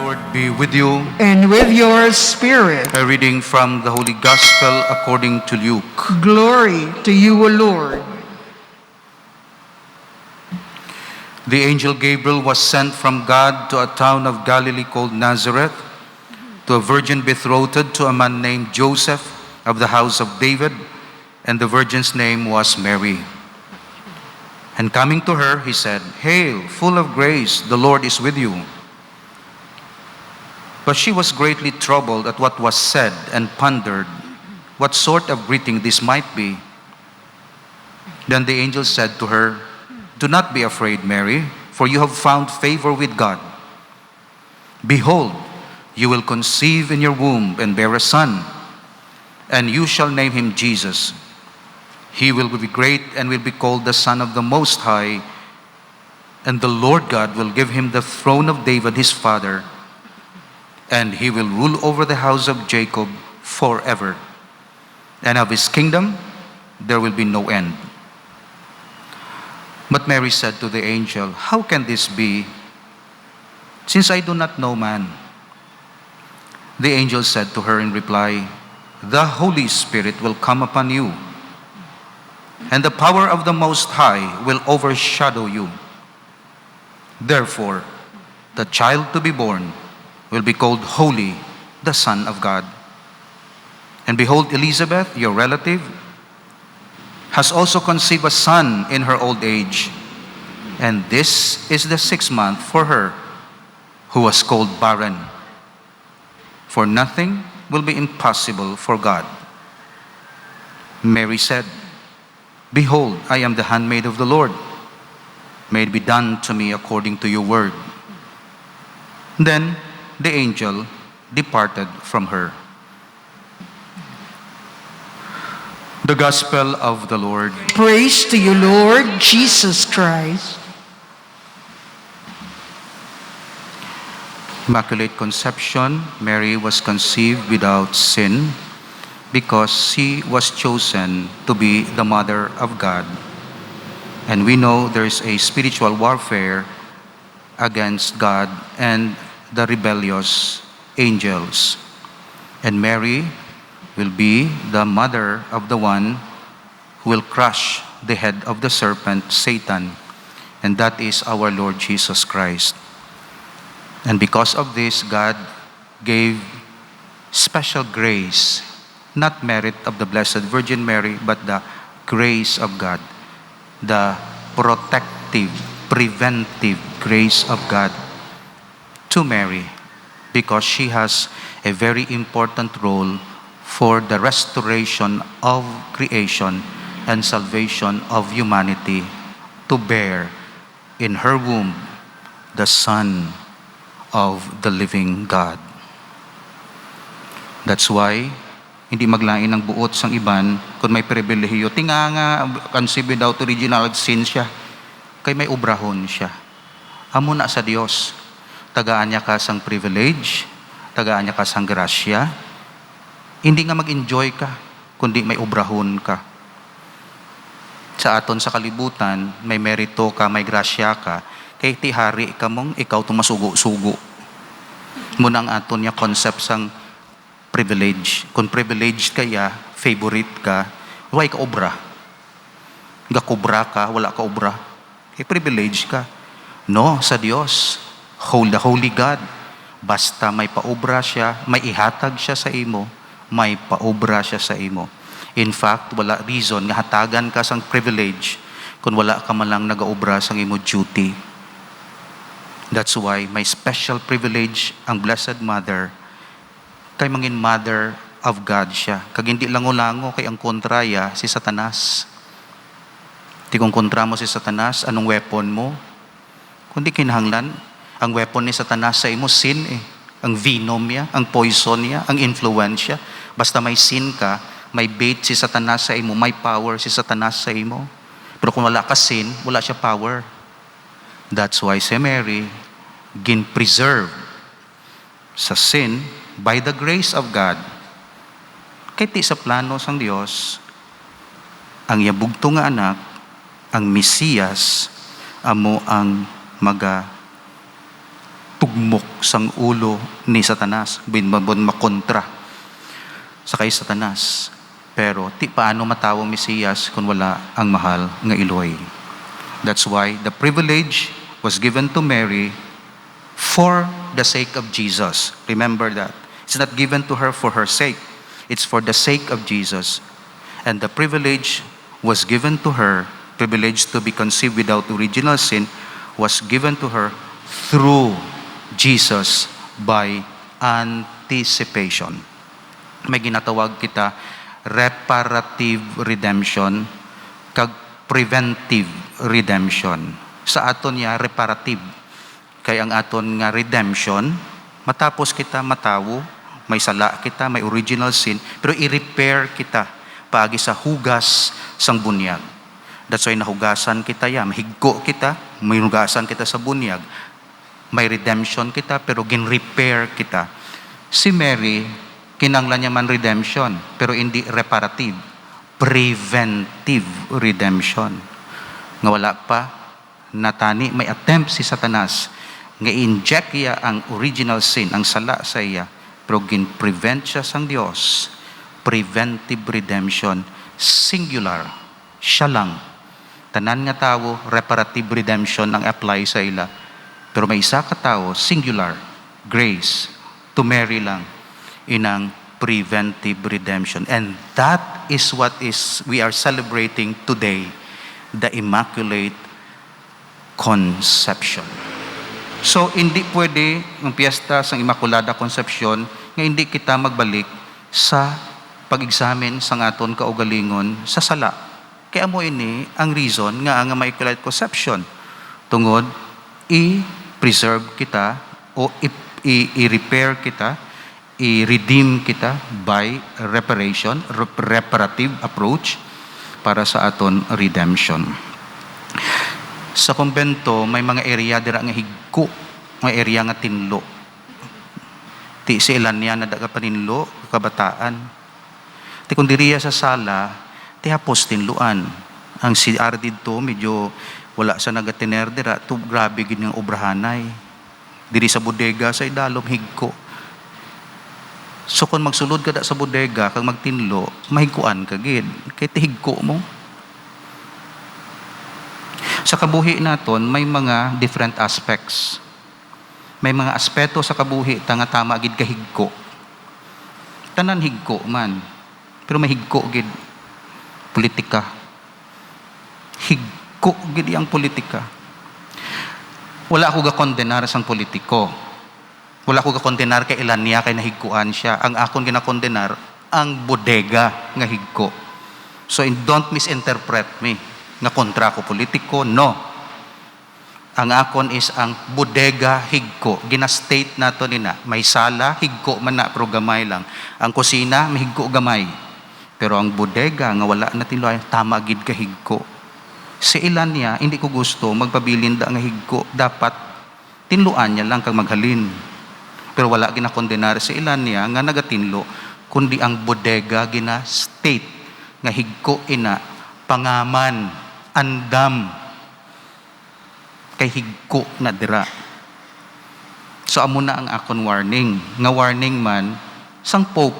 Lord be with you. and with your spirit. A reading from the Holy Gospel according to Luke. Glory to you, O Lord. The angel Gabriel was sent from God to a town of Galilee called Nazareth, to a virgin betrothed to a man named Joseph of the house of David, and the virgin's name was Mary. And coming to her, he said, "Hail, full of grace, the Lord is with you." But she was greatly troubled at what was said and pondered what sort of greeting this might be. Then the angel said to her, "Do not be afraid, Mary, for you have found favor with God. Behold, you will conceive in your womb and bear a son, and you shall name him Jesus. He will be great and will be called the Son of the Most High, and the Lord God will give him the throne of David his father, and he will rule over the house of Jacob forever, and of his kingdom there will be no end." But Mary said to the angel, "How can this be, since I do not know man?" The angel said to her in reply, "The Holy Spirit will come upon you, and the power of the Most High will overshadow you. Therefore, the child to be born will be called Holy, the Son of God. And behold, Elizabeth, your relative, has also conceived a son in her old age, and this is the 6th month for her, who was called barren. For nothing will be impossible for God." Mary said, "Behold, I am the handmaid of the Lord. May it be done to me according to your word." Then the angel departed from her. The Gospel of the Lord. Praise to you, Lord Jesus Christ. Immaculate Conception, Mary was conceived without sin because she was chosen to be the Mother of God. And we know there's a spiritual warfare against God and the rebellious angels. And Mary will be the mother of the one who will crush the head of the serpent, Satan, and that is our Lord Jesus Christ. And because of this, God gave special grace, not merit of the Blessed Virgin Mary, but the grace of God, the protective, preventive grace of God to Mary, because she has a very important role for the restoration of creation and salvation of humanity, to bear in her womb the Son of the living God. That's why hindi maglain ng buot sang iban kung may pribilehiyo. Tinga nga, conceived without original sin siya. Kay may obrahon siya. Amo na sa Dios. Tagaan niya ka sang privilege, tagaan niya ka sang grasya. Hindi nga mag-enjoy ka, kundi may obrahon ka. Sa aton sa kalibutan, may merito ka, may grasya ka, kay tihari ka mong ikaw tumasugo-sugo. Muna ang aton niya concept sang privilege. Kung privileged kaya, favorite ka, why ka obra? Gakobra ka, wala ka obra. Kay privilege ka. No, sa Dios, the Holy God, basta may paobra siya, may ihatag siya sa imo, may paobra siya sa imo. In fact, wala reason nga hatagan ka sang privilege kung wala ka man lang nagaobra sang imo duty. That's why may special privilege ang Blessed Mother, kay mangin Mother of God siya. Kag hindi lango-lango kay ang kontraya si Satanas. Di kung kontra mo si Satanas, anong weapon mo? Kundi kinahanglan, ang weapon ni Satanas sa imo, sin eh. Ang venom niya, ang poison niya, ang influensya. Basta may sin ka, may bait si Satanas sa imo, may power si Satanas sa imo. Pero kung wala ka sin, wala siya power. That's why si Mary, gin-preserve sa sin by the grace of God. Kahit di sa plano sang Dios, ang yabugto nga anak, ang Mesiyas, amo ang tugmok sang ulo ni Satanas, binbabon makontra sa kay Satanas. Pero ti paano matawang Mesiyas kung wala ang mahal nga Iloy? That's why the privilege was given to Mary for the sake of Jesus. Remember that. It's not given to her for her sake. It's for the sake of Jesus. And the privilege was given to her, privilege to be conceived without original sin, was given to her through Jesus by anticipation. May ginatawag kita reparative redemption kag preventive redemption. Sa aton niya reparative kay ang aton nga redemption matapos kita matawo, may sala kita, may original sin, pero i-repair kita paagi sa hugas sang bunyag. That's why nahugasan kita ya, mahigko kita, may hugasan kita sa bunyag, may redemption kita, pero gin-repair kita. Si Mary, kinanglan niya man redemption, pero hindi reparative, preventive redemption. Nga wala pa, natani, may attempt si Satanas, nga i-inject iya ang original sin, ang sala sa iya, pero gin-prevent siya sang Diyos. Preventive redemption, singular, siya lang. Tanan nga tao, reparative redemption ang apply sa ila. Pero may isa ka tao, singular, grace, to Mary lang, inang preventive redemption. And that is what we are celebrating today, the Immaculate Conception. So, hindi pwede ang piyesta sa Immaculada Conception nga hindi kita magbalik sa pag-examine sa aton kaugalingon sa sala. Kaya mo ini ang reason nga ang Immaculate Conception. Tungod, i-preserve kita o i-repair kita, i-redeem kita by reparation, reparative approach para sa aton redemption. Sa kumbento, may mga area dira nga higko, may area nga tinlo. Ti si ilan niya na daga paninlo, kabataan. Ti kung diriya sa sala, ti hapos tinluan. Ang si dito, medyo wala sa nagatiner dira, to grabe gid nga obrahanay. Diri sa bodega sa idalom higko. So kung magsulod ka da sa bodega, kag magtinlo, mahigkuan ka gid. Kay ti higko mo. Sa kabuhi naton, may mga different aspects. May mga aspeto sa kabuhi nga tama gid kahigko. Tanan higko man. Pero may higko gid politika. Higko gid ang politika. Wala ako ga-kondenar sang politiko. Wala ako ga-kondenar kay ilan niya kay nahigkuan siya. Ang akon gina-kondenar ang bodega nga higko. So don't misinterpret me nga kontra ko politiko. No. Ang akon is ang bodega higko. Gina-state nato nina. May sala, higko man na, pero gamay lang. Ang kusina, may higko gamay. Pero ang bodega, nga wala na tinuloy, tama gid ka higko. Si ilan niya, hindi ko gusto, magpabilin da nga higko. Dapat, tinluan niya lang kang maghalin. Pero wala gina-kondenar si ilan niya, nga nagatinlo, kundi ang bodega gina-state, nga higko ina, pangaman, andam, kay higko na dira. So amo na ang akon warning. Nga warning man sang Pope,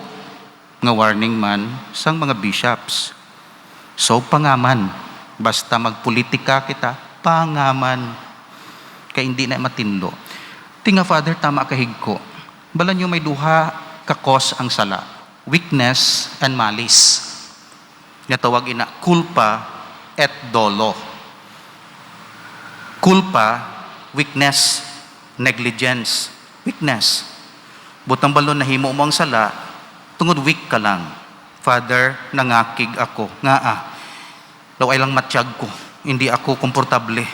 nga warning man sang mga bishops. So pangaman, basta magpolitika kita, pangaman, kay hindi na matinlo. Tinga Father, tama ka higko. Bala nyo may duha ka cause ang sala, weakness and malice. Nga tawag ina culpa et dolo. Culpa, weakness, negligence, weakness. Butang balon na himo mo ang sala, tungod weak ka lang. Father, nangakig ako. Laway lang matiyag ko. Hindi ako komportable.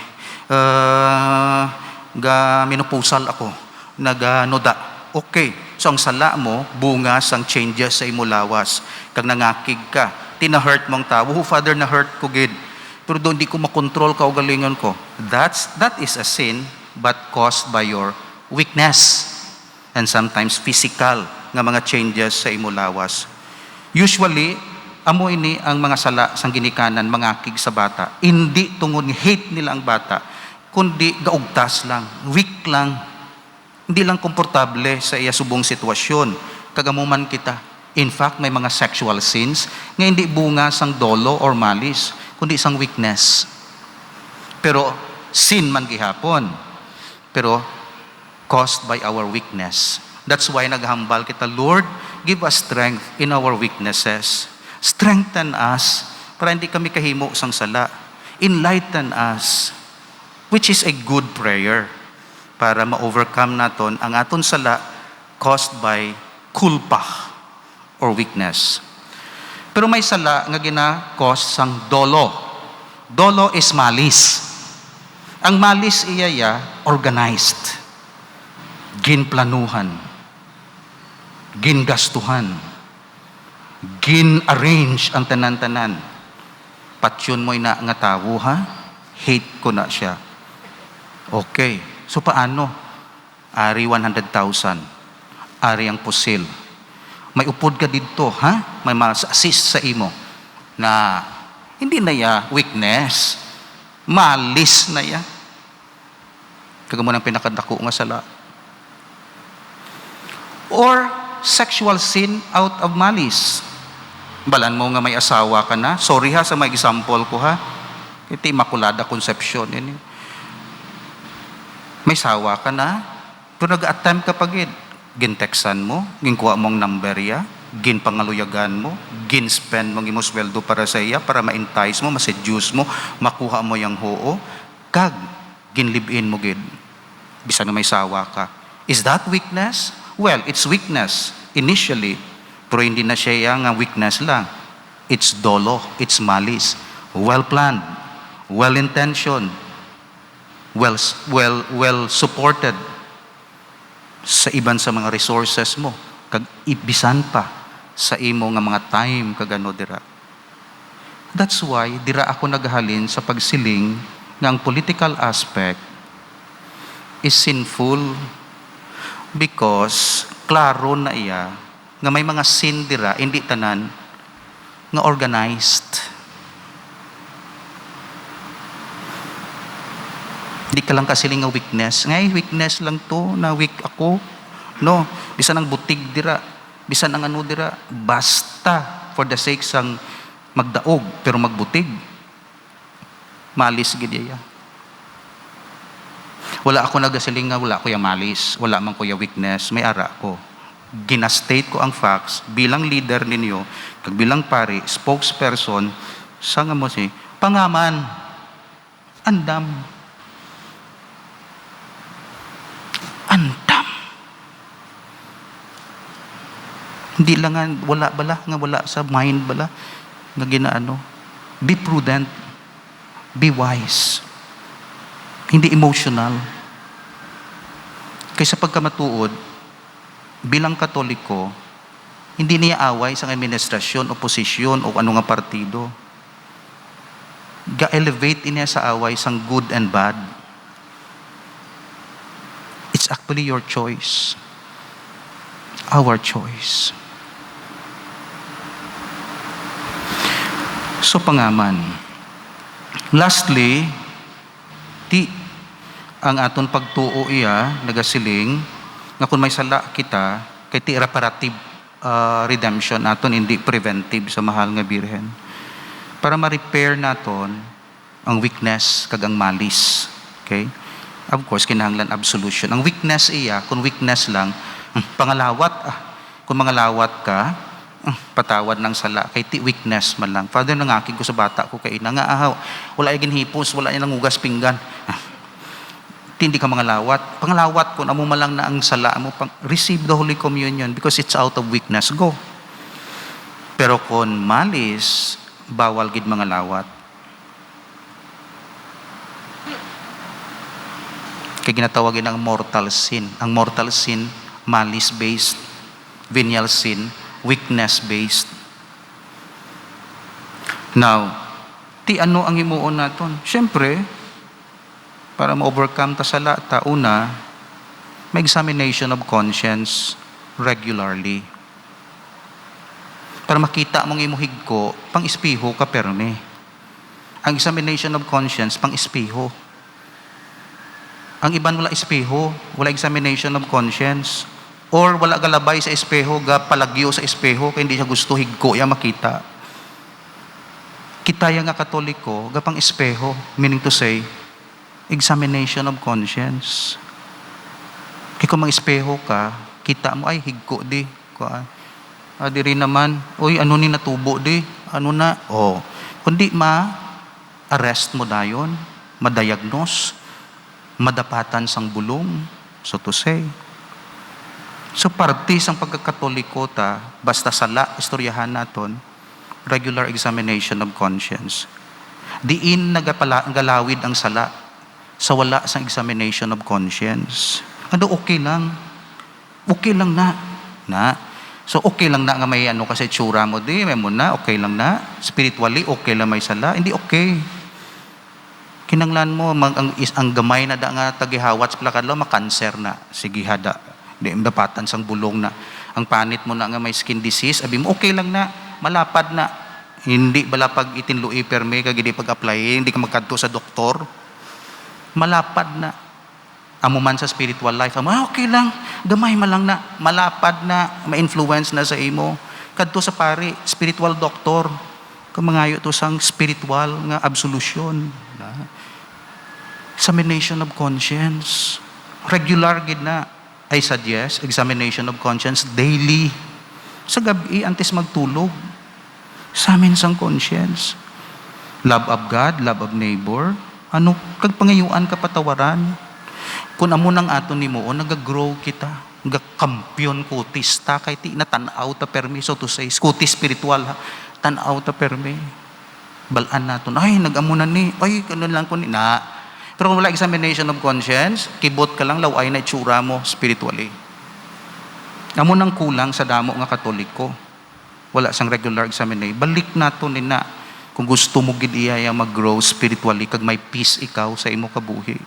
Minupusal ako. Naganoda. Okay. So ang sala mo, bunga sang changes sa imulawas. Kag nangakig ka. Tina-hurt mong tao. Father, na-hurt ko gid. Pero doon di ko makontrol kaugalingon ko. That is a sin, but caused by your weakness. And sometimes physical nga mga changes sa imulawas. Usually, amo ini ang mga sala sang ginikanan, mangakig sa bata. Hindi tungod hate nila ang bata, kundi gaugtas lang, weak lang. Hindi lang komportable sa iya subong sitwasyon. Kagamuman kita. In fact, may mga sexual sins nga hindi bunga sang dolo or malis, kundi sang weakness. Pero sin man gihapon. Pero caused by our weakness. That's why naghambal kita, Lord, give us strength in our weaknesses. Strengthen us para hindi kami kahimo sang sala. Enlighten us, which is a good prayer para ma-overcome naton ang aton sala caused by kulpa or weakness. Pero may sala nga gina-cause sang dolo. Dolo is malis. Ang malis iyaya organized, ginplanuhan, gingastuhan, gin-arrange ang tanan-tanan. Patsyon mo'y na nga tawo ha? Hate ko na siya. Okay. So paano? Ari 100,000. Ari ang pusil. May upod ka dito, ha? May mas-assist sa imo na hindi na ya weakness. Malis na ya. Kagamo ng pinakadako nga sala. Or sexual sin out of malice. Balan mo nga may asawa ka na. Sorry ha sa may example ko ha. Ito Immaculada Conception. May sawa ka na. Pero nag-attempt ka pagid. Ginteksan mo. Ginkuha mong number ya. Ginpangaluyagan mo. Gin-spend mong imusweldo para sa iya. Para ma-entice mo, ma-seduce mo. Makuha mo yung hoo. Kag, ginlibin mo gid. Bisa na may sawa ka. Is that weakness? Well, it's weakness initially. Pero hindi na siya yung weakness lang. It's dolo, it's malice. Well-planned, well-intentioned, well supported sa iban sa mga resources mo. Kag ibisan pa sa imo nga mga time kagano dira. That's why dira ako naghalin sa pagsiling nga ang political aspect is sinful because klaro na iya nga may mga sin dira, hindi tanan, nga organized. Hindi ka lang kasiling nga weakness. Ngay, weakness lang to, na weak ako. No, bisan ang butig dira, bisan ang ano dira, basta for the sake sang magdaog, pero magbutig. Malis gid iya. Wala ako nagasiling nga, wala ko yung malis, wala man ko yung weakness, may ara ko. Ginastate ko ang facts bilang leader ninyo, kag bilang pari, spokesperson, sa nga mo si, pangaman, andam. Andam. Hindi lang nga, wala bala, nga wala sa mind bala, nga ginaano. Be prudent, be wise, hindi emotional. Kaysa pagkamatuod, bilang Katoliko, hindi niya away sa administrasyon, oposisyon, o ano nga partido. Ga-elevate niya sa away sang good and bad. It's actually your choice. Our choice. So, pangaman. Lastly, ang aton pagtuo iya, nagasiling, nga kung may sala kita, kay ti reparative redemption naton, hindi preventive sa mahal nga Birhen. Para ma-repair naton ang weakness kag ang malis. Okay? Of course, kinahanglan absolution. Ang weakness iya, kung weakness lang, pangalawat. Kung mangalawat ka, patawad ng sala, kay ti weakness man lang. Father, nangaking ko sa bata ko kay ina nga, wala yung ginhipos, wala yung nangugas pinggan. Hindi ka mangalawat. Pangalawat, kung amo malang na ang sala mo, receive the Holy Communion because it's out of weakness. Go. Pero kung malis, bawal gid mangalawat. Kaya ginatawagin ang mortal sin. Ang mortal sin, malice-based. Venial sin, weakness-based. Now, ti ano ang imuon naton? Siyempre, para ma-overcome ta sala, una, may examination of conscience regularly. Para makita mong imuhig ko, pang-ispiho ka perme. Ang examination of conscience, pang-ispiho. Ang Ang iban wala espeho, wala examination of conscience. Or wala galabay sa espeho, ga palagyo sa espeho, kaya hindi siya gusto higko ya makita. Kita nga Katoliko, gapang espeho, meaning to say, examination of conscience. Kaya kung espeho ka, kita mo, ay higko di. Diri naman, uy, ano ni natubo di? Ano na? Kundi ma-arrest mo dayon, ma-diagnose, madapatan sang bulong, so to say. So parte sang pagkakatoliko ta, basta sala, istoryahan naton, regular examination of conscience. Diin galawid ang sala, sa wala sang examination of conscience. Ano okay lang? Okay lang na. So okay lang na nga may ano kasi tsura mo di, may mo na, okay lang na. Spiritually, okay lang may sala. Hindi okay. Kinanglan mo, ang gamay na da nga tagihawat sa plakadlo, makanser na. Sige hada. Di dapatan sang bulong na. Ang panit mo na nga may skin disease, abi mo, okay lang na, malapad na. Hindi bala pag itinlui perme, kag hindi pag-apply, hindi ka magkadto sa doktor. Malapad na. Amo man sa spiritual life, okay lang, gamay malang na, malapad na, ma-influence na sa imo. Kadto sa pari, spiritual doctor, kamangayo to sang spiritual nga absolution. Examination of conscience. Regular gid na. I suggest examination of conscience daily. Sa gabi, antes magtulog. Sa amin sang conscience. Love of God, love of neighbor. Ano, kag pangayuan kapatawaran. Kung amo nang ato ni mo, nag-grow kita. Nag-kampiyon kutista, kay ti na tanaw ta permi, so to say, kutis spiritual ha. Tanaw ta permi. Balaan naton, ay, nag-amo na ni, ay, ganun lang ko ni, Pero kung wala examination of conscience, kibot ka lang, laway na itsura mo spiritually. Amo nang kulang sa damo nga Katoliko. Wala sang regular examination. Balik nato ni na. Kung gusto mo gid iya mag-grow spiritually, kag may peace ikaw sa imo kabuhi.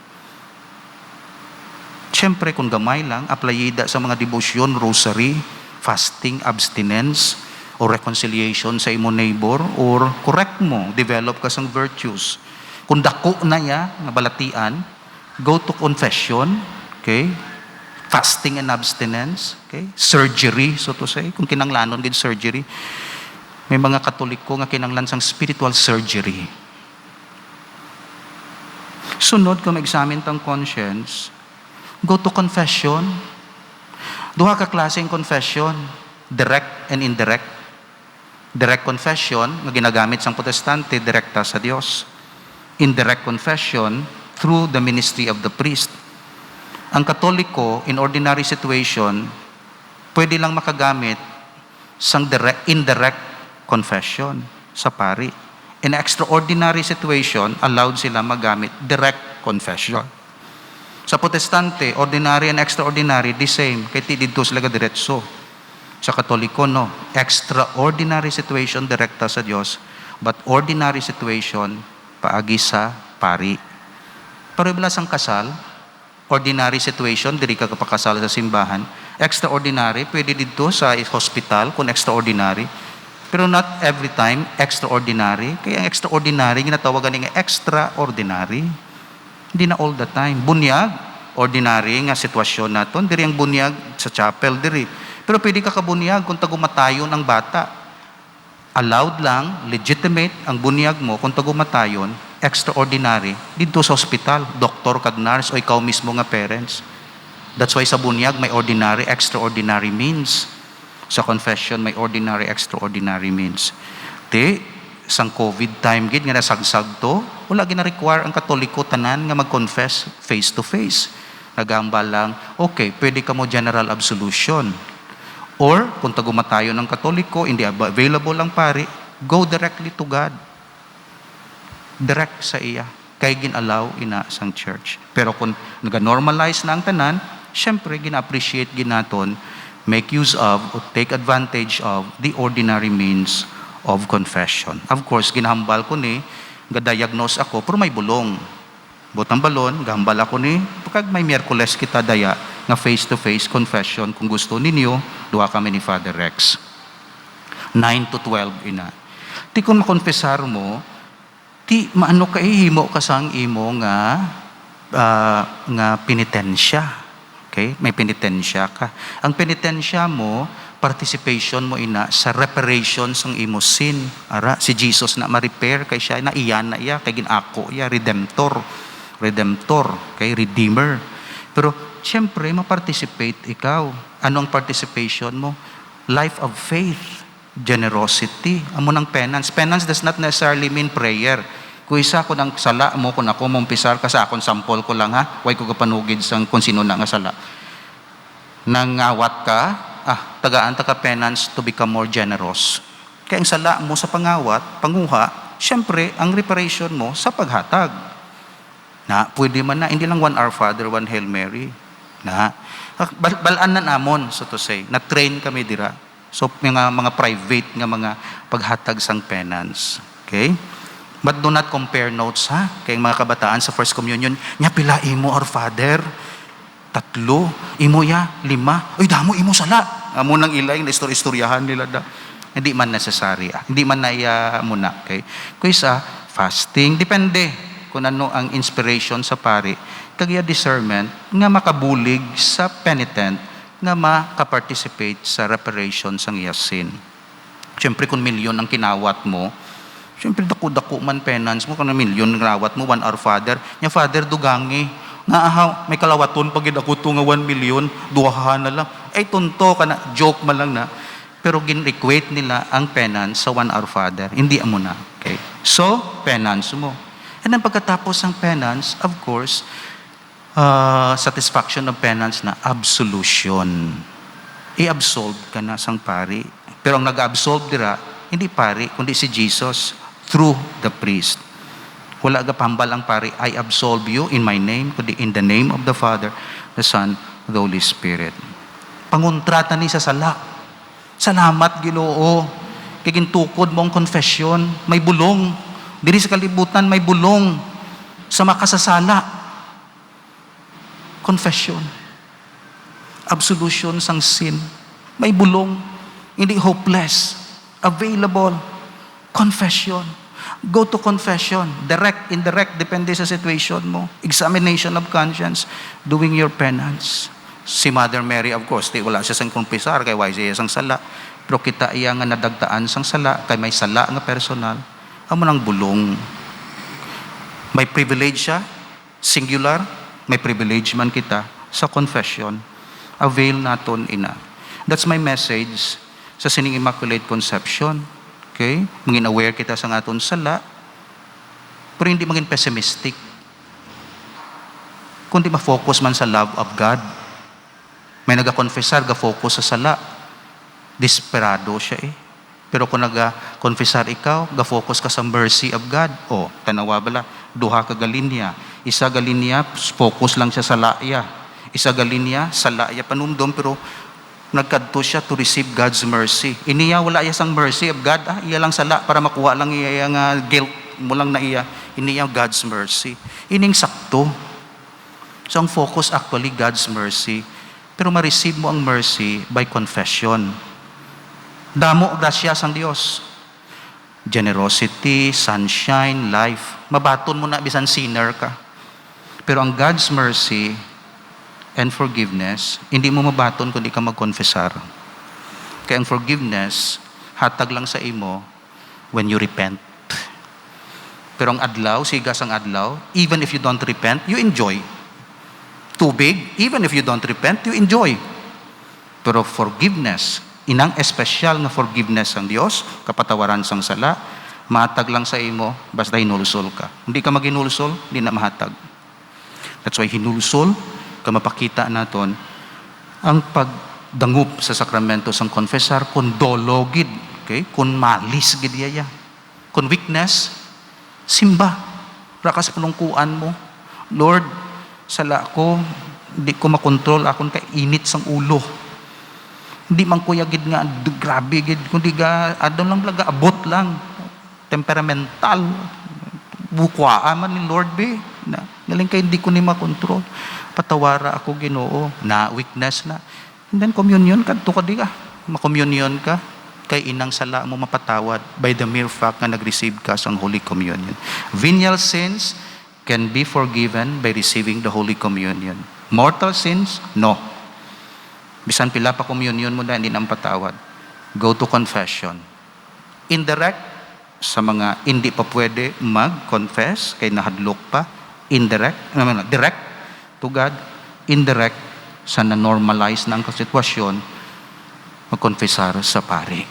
Siyempre, kung gamay lang, aplayida sa mga devotion, rosary, fasting, abstinence, or reconciliation sa imo neighbor, or correct mo, develop ka sang virtues. Kung dako na ya, nga balatian, go to confession, okay? Fasting and abstinence, okay? Surgery, so to say, kung kinanglanon din surgery. May mga Katoliko nga kinanglan sang spiritual surgery. Sunod, kung examine tang conscience, go to confession. Duha ka klaseng confession, direct and indirect. Direct confession, nga ginagamit sang Protestante, direkta sa Dios. Indirect confession through the ministry of the priest. Ang Katoliko, in ordinary situation, pwede lang makagamit sang indirect confession sa pari. In extraordinary situation, allowed sila magamit direct confession. Sa Protestante, ordinary and extraordinary, the same. Kaya dito sila diretso. Sa Katoliko, no. Extraordinary situation, direkta sa Diyos. But ordinary situation, paagi sa pari. Pero bilas ang kasal, ordinary situation, diri ka kapakasal sa simbahan. Extraordinary, pwede dito sa hospital kung extraordinary. Pero not every time, extraordinary. Kaya ang extraordinary, ginatawagan nga extraordinary. Hindi na all the time. Bunyag, ordinary nga sitwasyon naton. Diri ang bunyag sa chapel, diri. Pero pwede ka kabunyag kung tagumatayon ang bata. Allowed lang, legitimate ang bunyag mo kung tagumatayon, extraordinary, dito sa hospital, doktor kag nurse o ikaw mismo nga parents. That's why sa bunyag may ordinary, extraordinary means. Sa confession may ordinary, extraordinary means. Sang COVID time gid nga nasagsag to, wala gina-require ang Katoliko tanan nga mag-confess face to face. Nagambal lang, okay, pwede ka mo general absolution. Or, kung tagumatayo ng Katoliko, hindi available ang pari, go directly to God. Direct sa iya. Kaya gin-allow ina sang church. Pero kung nag-normalize na ang tanan, syempre, gina-appreciate ginaton, make use of, or take advantage of, the ordinary means of confession. Of course, ginahambal ko ni, ga-diagnose ako, pero may bulong. Butang balon, gahambal ako ni, pagkag may Miyerkules kita daya, nga face-to-face confession, kung gusto ninyo, duha kami ni Father Rex. 9 to 12 ina. Ti kung makonfesar mo, ti maano ka ihimo ka sang imo nga nga penitensya. Okay? May penitensya ka. Ang penitensya mo, participation mo ina sa reparation sang imo sin. Ara, si Jesus na ma-repair kay siya na iyan na iya kay ginako iya redemptor, kay redeemer. Pero siyempre ma-participate ikaw. Anong participation mo? Life of faith, generosity. Amo ng penance. Penance does not necessarily mean prayer. Kung isa ko ng sala mo, kung ako mumpisar ka sa akon, sample ko lang ha, huwag ko kapanugid sa kung sino na nga sala. Nangawat ka, tagaan ta ka penance to become more generous. Kaya ang sala mo sa pangawat, panguha, syempre, ang reparation mo sa paghatag. Na, pwede man na, hindi lang one Our Father, one Hail Mary. Na, balaan na namon, so to say, na-train kami dira. So, mga private nga mga paghatag sang penance. Okay? But do not compare notes, ha? Kaya mga kabataan sa First Communion, nya pila imo Our Father, 3, imo ya 5, ay damo imo sala. Amo nang ilay na istoryahan nila da. Hindi man necessary, hindi man naiya muna, okay? Kaysa fasting, depende kung ano ang inspiration sa pari. Kaya discernment nga makabulig sa penitent nga makaparticipate sa reparation sang iyang sin. Siyempre kung milyon ang kinawat mo, siyempre dako-dako man penance mo, kung milyon rawat mo, 1 Our Father, nya Father dugangi, nga may kalawaton pag ako to nga 1 million, duha na lang. Ay tunto ka na, joke man lang na. Pero gin-equate nila ang penance sa 1 Our Father. Hindi mo na. Okay? So, penance mo. And then pagkatapos ng penance, of course, satisfaction of penance na absolution. I-absolve ka na sang pari. Pero ang nag-absolve dira, hindi pari, kundi si Jesus through the priest. Wala ga pambal ang pari, I absolve you in my name, kundi in the name of the Father, the Son, the Holy Spirit. Pangontrata ni sa sala. Salamat, Ginoo. Kigintukod mong confession, may bulong. Diri sa kalibutan, may bulong sa makasasala. Confession. Absolution sang sin. May bulong. Hindi hopeless. Available. Confession. Go to confession. Direct, indirect, depende sa situation mo. Examination of conscience. Doing your penance. Si Mother Mary, of course, wala siya sang kumpisar, kay why siya sang sala. Pero kita iya nga nadagtaan sang sala, kay may sala nga personal. Amo nang bulong. May privilege siya, singular, may privilege man kita sa confession. Avail naton ina. That's my message sa sining Immaculate Conception. Okay? Mangin aware kita sa aton sala, pero hindi maging pessimistic. Kundi ma-focus man sa love of God. May nag-confessar, ga-focus sa sala. Desperado siya eh. Pero kung nag-confessar ikaw, ga-focus ka sa mercy of God. Tanawa bala, duha ka galinya. Isa galinya, focus lang siya sa laya. Isa galinya, sa laya panumdom, pero nagkadto siya to receive God's mercy. Iniya, wala iya sang mercy of God. Iya lang sala para makuha lang iya nga guilt mo lang na iya. Iniya God's mercy. Ining sakto. So ang focus actually God's mercy. Pero ma-receive mo ang mercy by confession. Damo grasya sang Dios. Generosity, sunshine, life. Mabaton mo na bisan sinner ka. Pero ang God's mercy and forgiveness, hindi mo mabaton kung di ka mag-confessar. Kaya ang forgiveness, hatag lang sa imo when you repent. Pero ang adlaw, sigas ang adlaw, even if you don't repent, you enjoy. Tubig, even if you don't repent, you enjoy. Pero forgiveness, inang espesyal na forgiveness ang Dios, kapatawaran sang sala, mahatag lang sa imo, basta hinulsol ka. Hindi ka maghinulsol, hindi na mahatag. That's why hinulsol, kamapakita naton ang pagdangup sa sakramento sang confessar kun dologid, okay? Kun malis gid yaya. Kun weakness, simba. Raka sa palungkuan mo. Lord, sala ko, hindi ko makontrol akon kay init sang ulo. Hindi man kuya gid nga grabe gid kundi ga adon lang laga abot lang. Temperamental. Bukwaan man ni Lord be. Na galing kay hindi ko ni makontrol. Patawara ako Ginoo na weakness na. And then communion kadto ka di ka. Ma-communion ka kay inang sala mo mapatawad by the mere fact na nag-receive ka sa Holy Communion. Venial sins can be forgiven by receiving the Holy Communion. Mortal sins? No. Bisan pila pa communion mo na, hindi nang patawad. Go to confession. Indirect, sa mga hindi pa pwede mag-confess, kay nahadlok pa. Indirect, direct to God. Indirect, sa na-normalize na ang sitwasyon, mag-confessar sa pari.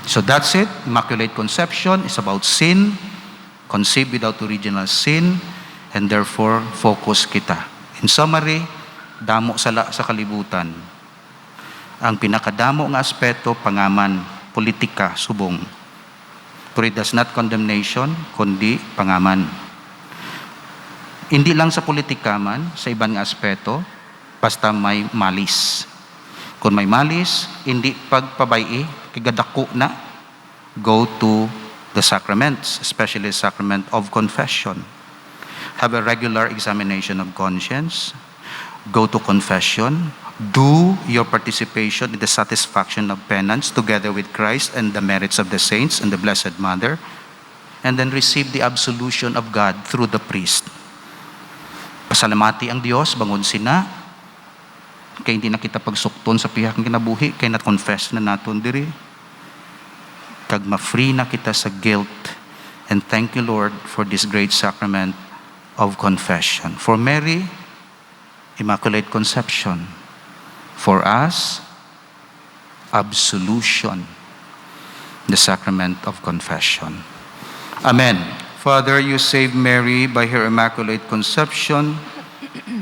So that's it. Immaculate Conception is about sin, conceived without original sin, and therefore focus kita. In summary, damo sala sa kalibutan. Ang pinakadamo nga aspeto, pangaman, politika, subong. But it does not condemnation, kundi pangaman. Hindi lang sa politika man, sa ibang nga aspeto, basta may malis. Kung may malis, hindi pagpabayi, kigadako na, go to the sacraments, especially the sacrament of confession. Have a regular examination of conscience. Go to confession. Do your participation in the satisfaction of penance together with Christ and the merits of the saints and the Blessed Mother. And then receive the absolution of God through the priest. Pasalamati ang Diyos, bangon sina, kaya hindi na kita pagsukton sa pihak ng kinabuhi, kaya na-confess na naton diri. Kag ma-free na kita sa guilt. And thank you, Lord, for this great sacrament of confession. For Mary, Immaculate Conception. For us, absolution, the sacrament of confession. Amen. Father, you saved Mary by her Immaculate Conception,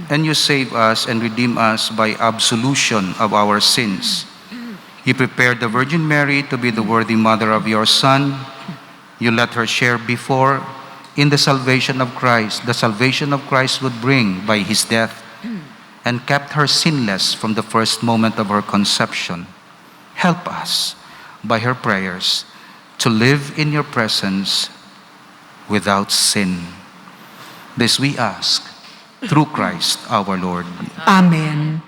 and you save us and redeem us by absolution of our sins. You prepared the Virgin Mary to be the worthy mother of your Son. You let her share before in the salvation of Christ, the salvation of Christ would bring by his death, and kept her sinless from the first moment of her conception. Help us, by her prayers, to live in your presence without sin. This we ask through Christ our Lord. Amen.